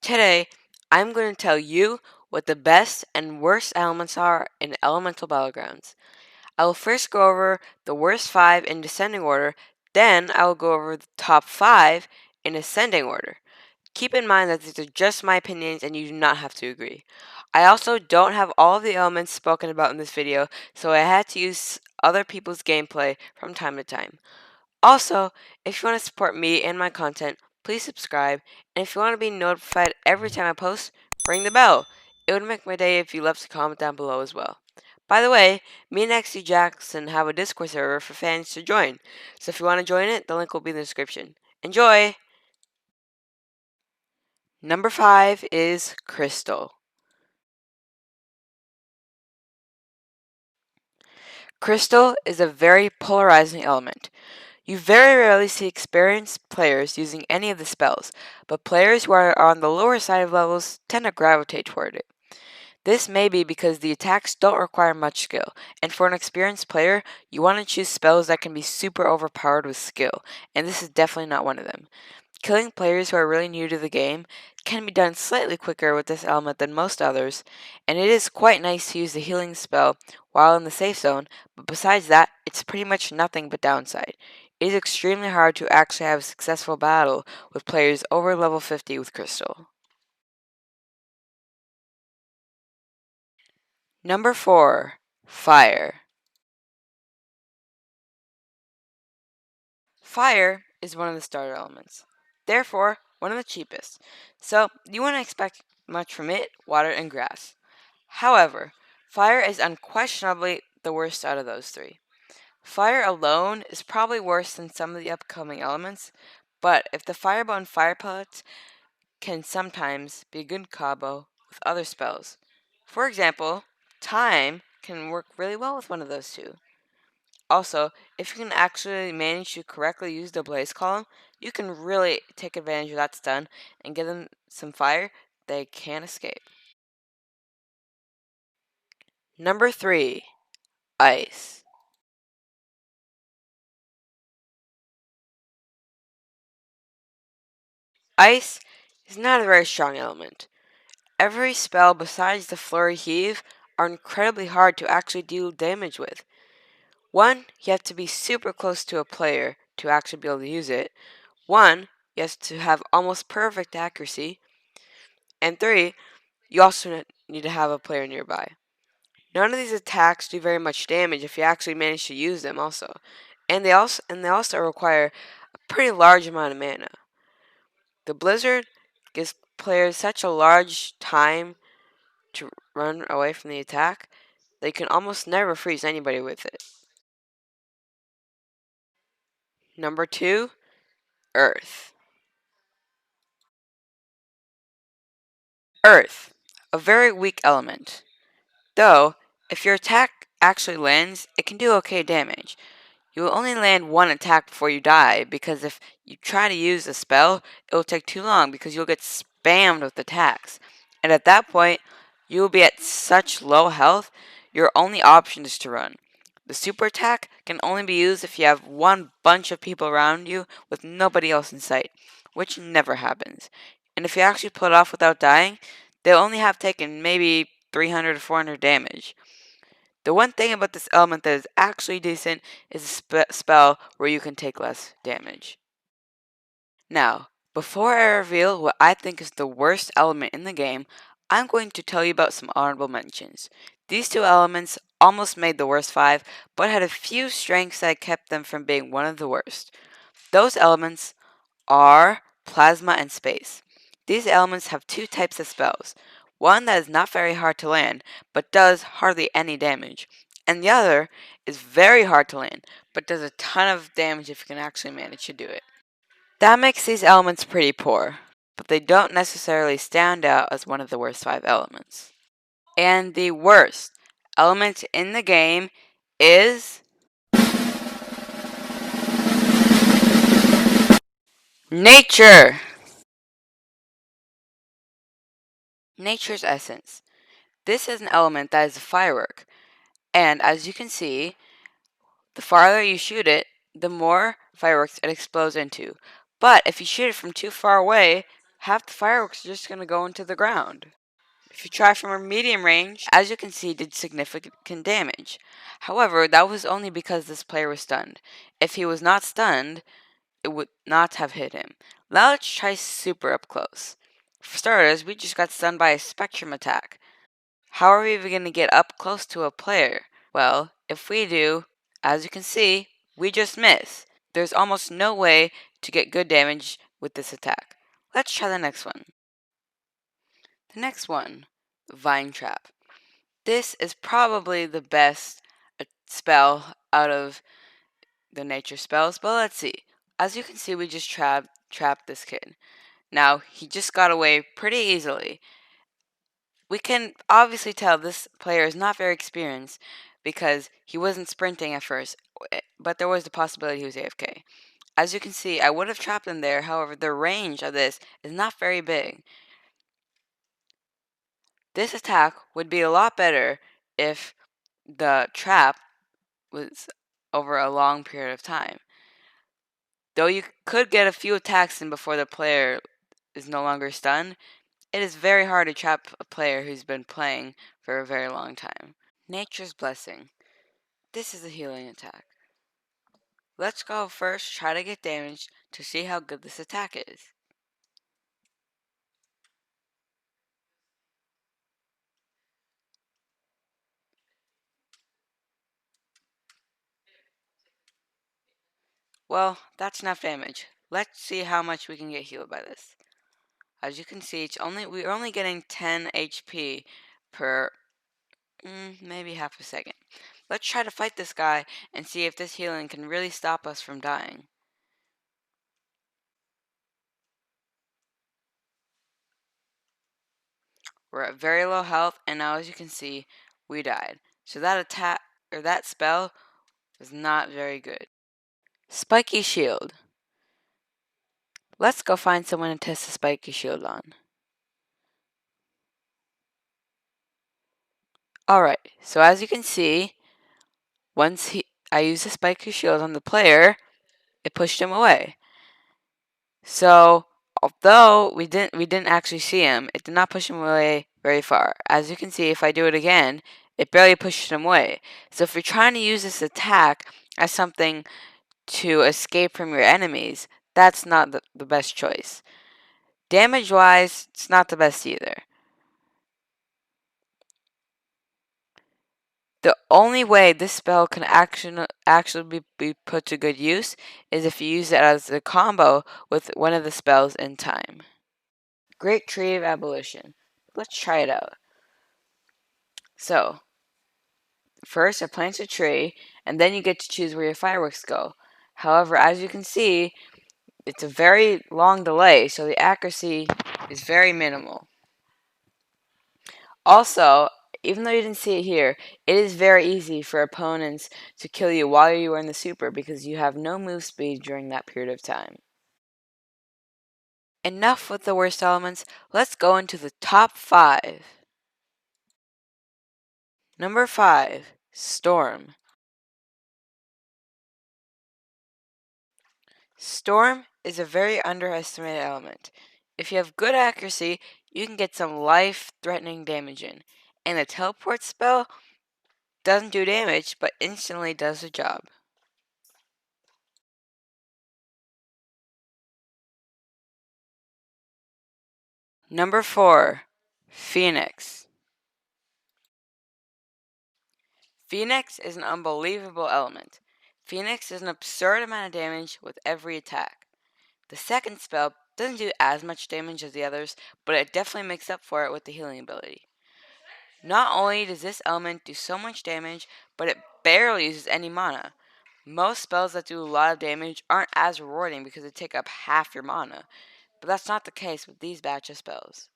Today, I'm going to tell you what the best and worst elements are in Elemental Battlegrounds. I will first go over the worst 5 in descending order, then I will go over the top 5 in ascending order. Keep in mind that these are just my opinions and you do not have to agree. I also don't have all of the elements spoken about in this video, so I had to use other people's gameplay from time to time. Also, if you want to support me and my content, please subscribe, and if you want to be notified every time I post, ring the bell. It would make my day if you left a comment down below as well. By the way, me and XC Jackson have a Discord server for fans to join, so if you want to join it, the link will be in the description. Enjoy! Number 5 is Crystal. Crystal is a very polarizing element. You very rarely see experienced players using any of the spells, but players who are on the lower side of levels tend to gravitate toward it. This may be because the attacks don't require much skill, and for an experienced player, you want to choose spells that can be super overpowered with skill, and this is definitely not one of them. Killing players who are really new to the game can be done slightly quicker with this element than most others, and it is quite nice to use the healing spell while in the safe zone, but besides that, it's pretty much nothing but downside. It is extremely hard to actually have a successful battle with players over level 50 with Crystal. Number 4. Fire. Fire is one of the starter elements, therefore one of the cheapest, so you wouldn't expect much from it, water, and grass. However, fire is unquestionably the worst out of those three. Fire alone is probably worse than some of the upcoming elements, but if the fireball and fire pellets can sometimes be a good combo with other spells. For example, time can work really well with one of those two. Also, if you can actually manage to correctly use the blaze column, you can really take advantage of that stun and give them some fire they can't escape. Number 3. Ice. Ice is not a very strong element. Every spell besides the Flurry Heave are incredibly hard to actually deal damage with. One, you have to be super close to a player to actually be able to use it. One, you have to have almost perfect accuracy. And 3, you also need to have a player nearby. None of these attacks do very much damage if you actually manage to use them also. And they also require a pretty large amount of mana. The Blizzard gives players such a large time to run away from the attack, they can almost never freeze anybody with it. Number 2, Earth. Earth, a very weak element. Though, if your attack actually lands, it can do okay damage. You will only land one attack before you die, because if you try to use a spell, it will take too long because you'll get spammed with attacks. And at that point, you will be at such low health, your only option is to run. The super attack can only be used if you have one bunch of people around you with nobody else in sight, which never happens. And if you actually pull it off without dying, they'll only have taken maybe 300 to 400 damage. The one thing about this element that is actually decent is a spell where you can take less damage. Now, before I reveal what I think is the worst element in the game, I'm going to tell you about some honorable mentions. These two elements almost made the worst 5, but had a few strengths that kept them from being one of the worst. Those elements are Plasma and Space. These elements have two types of spells. One that is not very hard to land, but does hardly any damage. And the other is very hard to land, but does a ton of damage if you can actually manage to do it. That makes these elements pretty poor, but they don't necessarily stand out as one of the worst 5 elements. And the worst element in the game is nature! Nature's essence. This is an element that is a firework, and as you can see, the farther you shoot it, the more fireworks it explodes into. But if you shoot it from too far away, half the fireworks are just going to go into the ground. If you try from a medium range, as you can see, did significant damage. However, that was only because this player was stunned. If he was not stunned, it would not have hit him. Now let's try super up close. For starters, we just got stunned by a spectrum attack. How are we even going to get up close to a player? Well, if we do, as you can see, we just miss. There's almost no way to get good damage with this attack. Let's try the next one. The next one, Vine Trap. This is probably the best spell out of the nature spells, but let's see. As you can see, we just trapped this kid. Now, he just got away pretty easily. We can obviously tell this player is not very experienced because he wasn't sprinting at first, but there was the possibility he was AFK. As you can see, I would have trapped him there, however, the range of this is not very big. This attack would be a lot better if the trap was over a long period of time. Though you could get a few attacks in before the player is no longer stunned, it is very hard to trap a player who's been playing for a very long time. Nature's Blessing. This is a healing attack. Let's go first try to get damage to see how good this attack is. Well, that's enough damage. Let's see how much we can get healed by this. As you can see, we're only getting 10 HP per maybe half a second. Let's try to fight this guy and see if this healing can really stop us from dying. We're at very low health, and now as you can see, we died. So that attack, or that spell, was not very good. Spiky Shield. Let's go find someone to test the Spiky Shield on. Alright, so as you can see, I used the Spiky Shield on the player, it pushed him away. So, although we didn't actually see him, it did not push him away very far. As you can see, if I do it again, it barely pushes him away. So if you're trying to use this attack as something to escape from your enemies, that's not the best choice. Damage-wise, it's not the best either. The only way this spell can actually be put to good use is if you use it as a combo with one of the spells in time. Great Tree of Abolition. Let's try it out. So, first it plants a tree, and then you get to choose where your fireworks go. However, as you can see, it's a very long delay, so the accuracy is very minimal. Also, even though you didn't see it here, it is very easy for opponents to kill you while you are in the super because you have no move speed during that period of time. Enough with the worst elements, let's go into the top 5. Number 5, Storm. Storm is a very underestimated element. If you have good accuracy, you can get some life-threatening damage in. And the teleport spell doesn't do damage, but instantly does the job. Number 4, Phoenix. Phoenix is an unbelievable element. Phoenix does an absurd amount of damage with every attack. The second spell doesn't do as much damage as the others, but it definitely makes up for it with the healing ability. Not only does this element do so much damage, but it barely uses any mana. Most spells that do a lot of damage aren't as rewarding because they take up half your mana, but that's not the case with these batch of spells.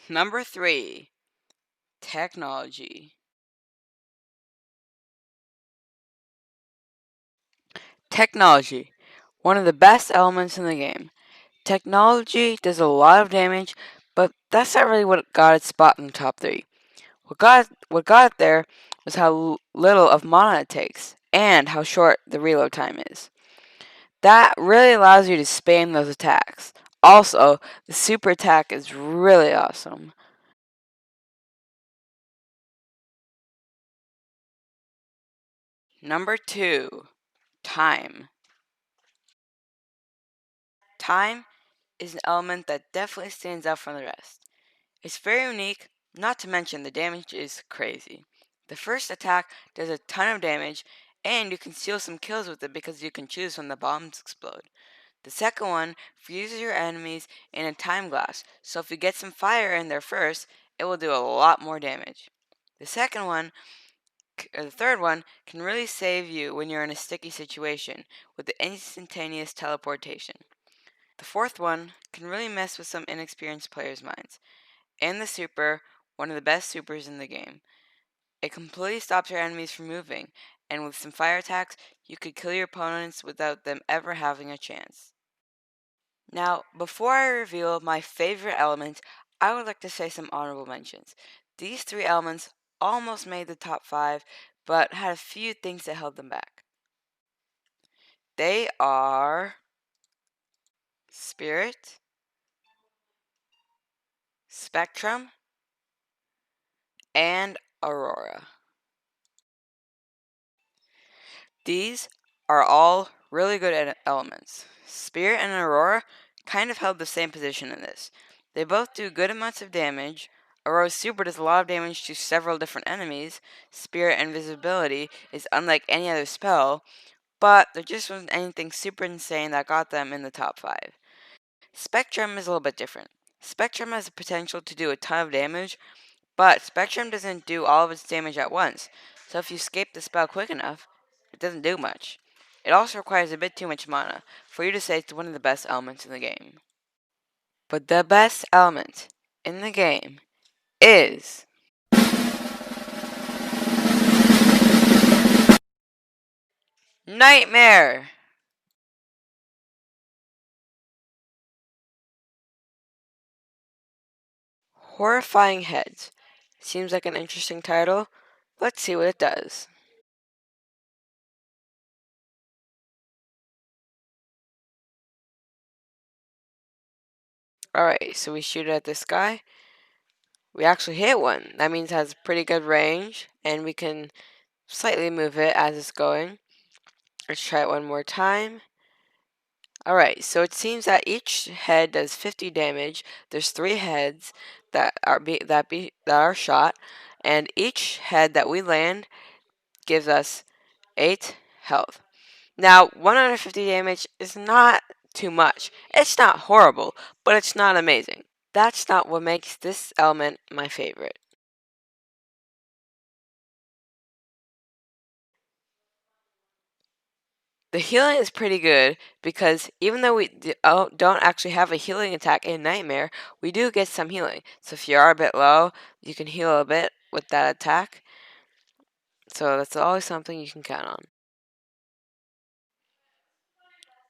Number 3, Technology. Technology, one of the best elements in the game. Technology does a lot of damage, but that's not really what got its spot in the top 3. What got it there was how little of mana it takes. and how short the reload time is. That really allows you to spam those attacks. Also, the super attack is really awesome. Number 2, time. Time is an element that definitely stands out from the rest. It's very unique, not to mention the damage is crazy. The first attack does a ton of damage, and you can steal some kills with it because you can choose when the bombs explode. The second one freezes your enemies in a time glass, so if you get some fire in there first, it will do a lot more damage. The second one, or the third one, can really save you when you're in a sticky situation with the instantaneous teleportation. The fourth one can really mess with some inexperienced players' minds. And the super, one of the best supers in the game. It completely stops your enemies from moving, and with some fire attacks, you could kill your opponents without them ever having a chance. Now, before I reveal my favorite element, I would like to say some honorable mentions. These three elements almost made the top 5, but had a few things that held them back. They are Spirit, Spectrum, and Aurora. These are all really good elements. Spirit and Aurora kind of held the same position in this. They both do good amounts of damage. Aurora's super does a lot of damage to several different enemies. Spirit Invisibility is unlike any other spell, but there just wasn't anything super insane that got them in the top 5. Spectrum is a little bit different. Spectrum has the potential to do a ton of damage, but Spectrum doesn't do all of its damage at once, so if you escape the spell quick enough, it doesn't do much. It also requires a bit too much mana for you to say it's one of the best elements in the game. But the best element in the game is Nightmare! Horrifying Heads. Seems like an interesting title. Let's see what it does. Alright, so we shoot it at this guy. We actually hit one. That means it has pretty good range, and we can slightly move it as it's going. Let's try it one more time. Alright, so it seems that each head does 50 damage. There's 3 heads that are shot, and each head that we land gives us 8 health. Now, 150 damage is not too much. It's not horrible, but it's not amazing. That's not what makes this element my favorite. The healing is pretty good because even though we don't actually have a healing attack in Nightmare, we do get some healing. So if you are a bit low, you can heal a bit with that attack. So that's always something you can count on.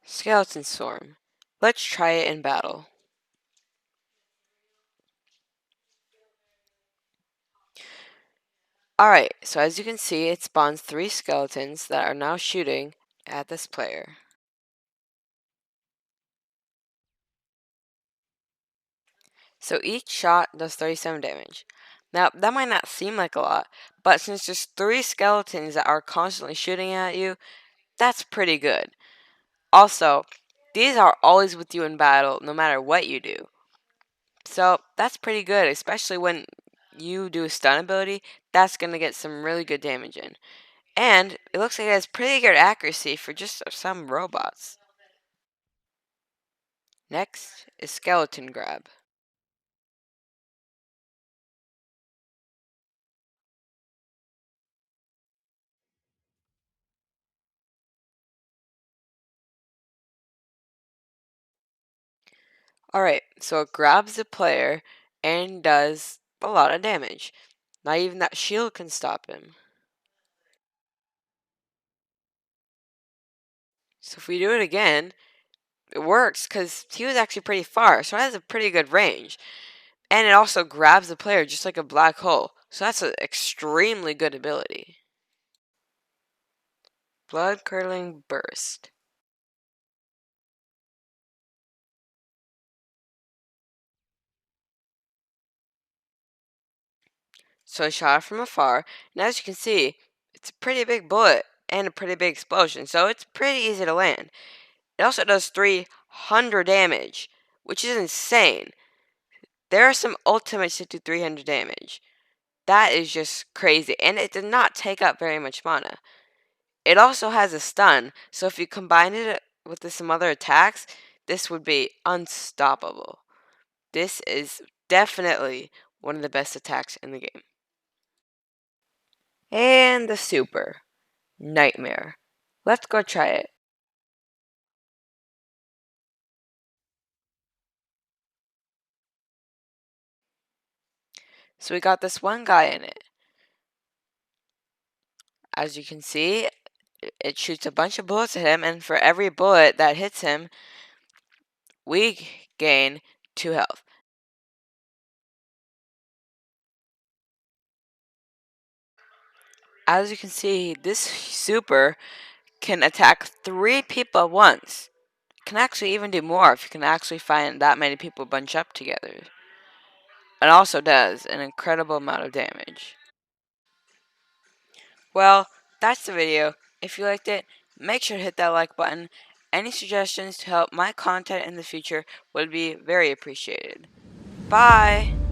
Skeleton Storm. Let's try it in battle. Alright, so as you can see, it spawns 3 skeletons that are now shooting at this player. So each shot does 37 damage. Now, that might not seem like a lot, but since there's 3 skeletons that are constantly shooting at you, that's pretty good. Also, these are always with you in battle, no matter what you do. So, that's pretty good, especially when you do a stun ability, that's going to get some really good damage in. And it looks like it has pretty good accuracy for just some robots. Next is Skeleton Grab. Alright, so it grabs the player and does a lot of damage. Not even that shield can stop him. So if we do it again, it works because he was actually pretty far, so it has a pretty good range. And it also grabs the player just like a black hole. So that's an extremely good ability. Blood-curdling burst. So I shot it from afar, and as you can see, it's a pretty big bullet and a pretty big explosion, so it's pretty easy to land. It also does 300 damage, which is insane. There are some ultimates that do 300 damage. That is just crazy, and it did not take up very much mana. It also has a stun, so if you combine it with some other attacks, this would be unstoppable. This is definitely one of the best attacks in the game. And the super. Nightmare. Let's go try it. So we got this one guy in it. As you can see, it shoots a bunch of bullets at him, and for every bullet that hits him, we gain 2 health. As you can see, this super can attack 3 people at once. It can actually even do more if you can actually find that many people bunch up together. It also does an incredible amount of damage. Well, that's the video. If you liked it, make sure to hit that like button. Any suggestions to help my content in the future would be very appreciated. Bye!